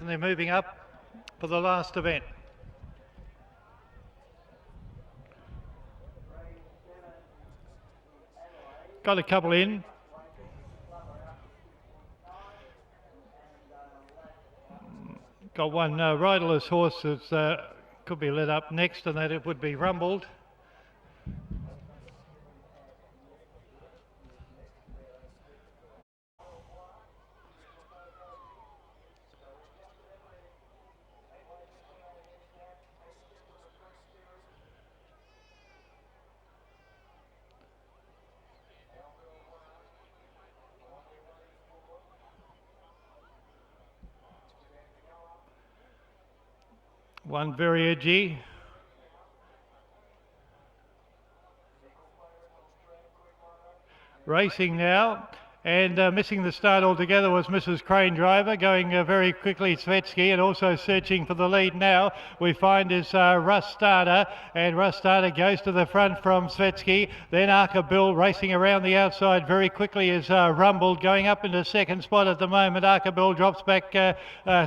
they're moving up for the last event. Got a couple in. Got one riderless horse that could be led up next, and that it would be rumbled. One very edgy. Racing now, and missing the start altogether was Mrs. Crane Driver, going very quickly Svetsky, and also searching for the lead now we find is Russ Starter, and Russ Starter goes to the front from Svetsky. Then Arca Bill racing around the outside very quickly is Rumbled, going up into second spot at the moment. Arca Bill drops back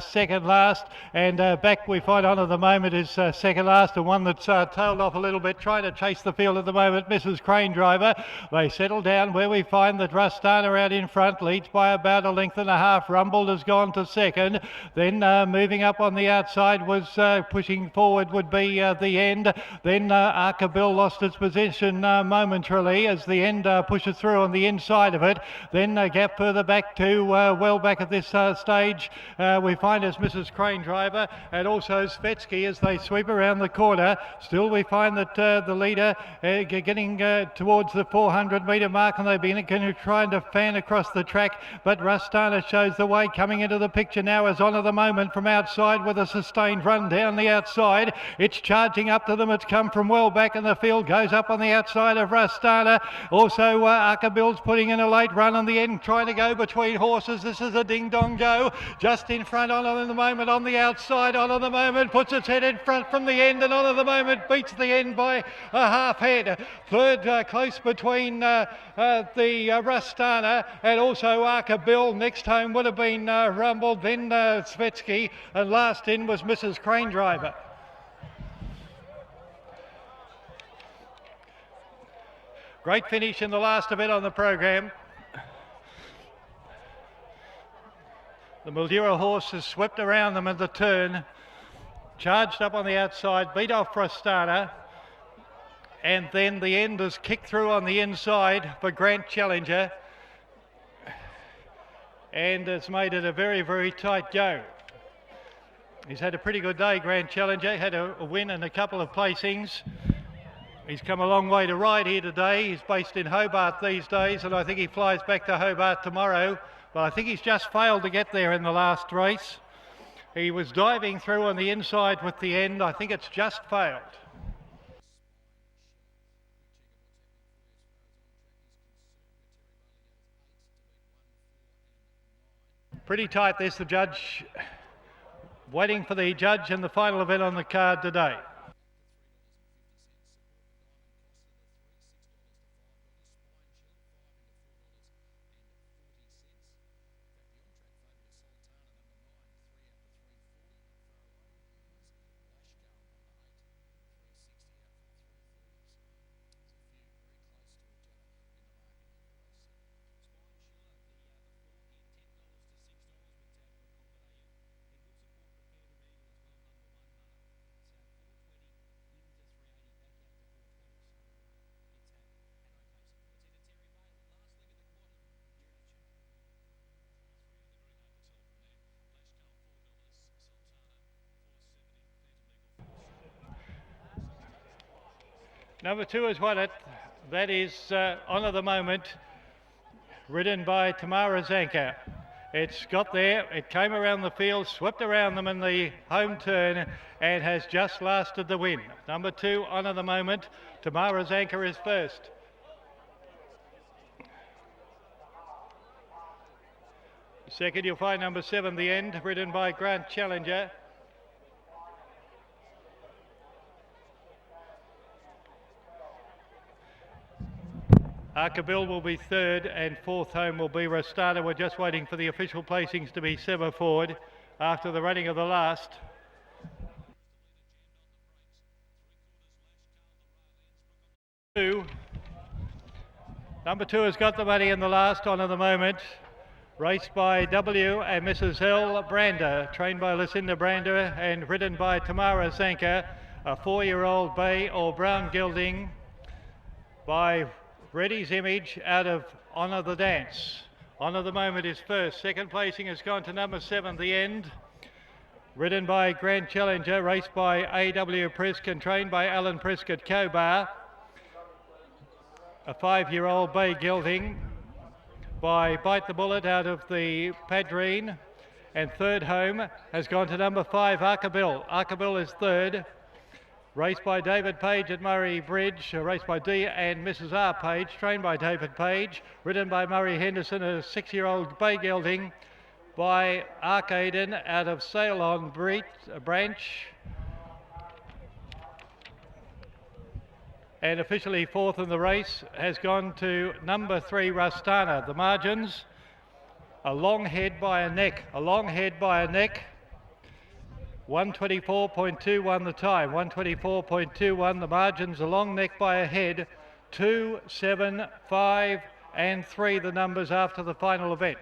second last, and back we find on at the moment is second last, and one that's tailed off a little bit, trying to chase the field at the moment, Mrs. Crane Driver. They settle down where we find that Russ Starter out in front, leads by about a length and a half. Rumbled has gone to second. Then moving up on the outside was pushing forward would be the end. Then Arca Bill lost its position momentarily as the end pushes through on the inside of it. Then a gap further back to well back at this stage we find as Mrs. Crane Driver, and also Svetsky as they sweep around the corner. Still we find that the leader getting towards the 400 metre mark, and they've been trying to fan across the track, but Russ Starter shows the way. Coming into the picture now is on at the moment from outside with a sustained run down the outside. It's charging up to them. It's come from well back, and the field goes up on the outside of Russ Starter. Also Arca Bill's putting in a late run on the end, trying to go between horses. This is a ding-dong go. Just in front on at the moment, on the outside on at the moment, puts its head in front from the end, and on at the moment beats the end by a half head. Third close between the Russ Starter and also Arca Bill. Next home would have been Rumbled, then Svetsky, and last in was Mrs. Crane Driver. Great finish in the last event on the program. The Mildura horse has swept around them at the turn, charged up on the outside, beat off Russ Starter, and then the end is kicked through on the inside for Grant Challenger, and it's made it a very, very tight go. He's had a pretty good day, Grant Challenger, had a win and a couple of placings. He's come a long way to ride here today. He's based in Hobart these days, and I think he flies back to Hobart tomorrow, but I think he's just failed to get there in the last race. He was diving through on the inside with the end. I think it's just failed. Pretty tight. There's the judge waiting for the judge in the final event on the card today. Number 2 has won it. That is on at the moment, ridden by Tamara Zanker. It's got there, it came around the field, swept around them in the home turn, and has just lasted the win. Number 2 on at the moment, Tamara Zanker is first. Second, you'll find number 7, The End, ridden by Grant Challenger. Arca Bill will be third, and fourth home will be Russ Starter. We're just waiting for the official placings to be semaphor'd. after the running of the last. Number 2 has got the money in the last on at the moment. Raced by W and Mrs. L. Brander, trained by Lucinda Brander and ridden by Tamara Zanker, a 4-year-old bay or brown gelding by Reddy's Image out of Honour the Dance. Honour the Moment is first. Second placing has gone to number 7, The End, ridden by Grand Challenger, raced by A.W. Prescott, trained by Alan Prescott Cobar, a 5-year-old bay gelding by Bite the Bullet out of the Padrine, and third home has gone to number 5, Arkabil. Arkabil is third, raced by David Page at Murray Bridge, raced by D and Mrs. R. Page, trained by David Page, ridden by Murray Henderson, a 6-year-old bay gelding by Arcaden out of Ceylon Branch, and officially fourth in the race has gone to number 3, Rastana. The margins, a long head by a neck, 124.21 the time, 124.21 the margins, a long neck by a head, 2, 7, 5 and 3 the numbers after the final event.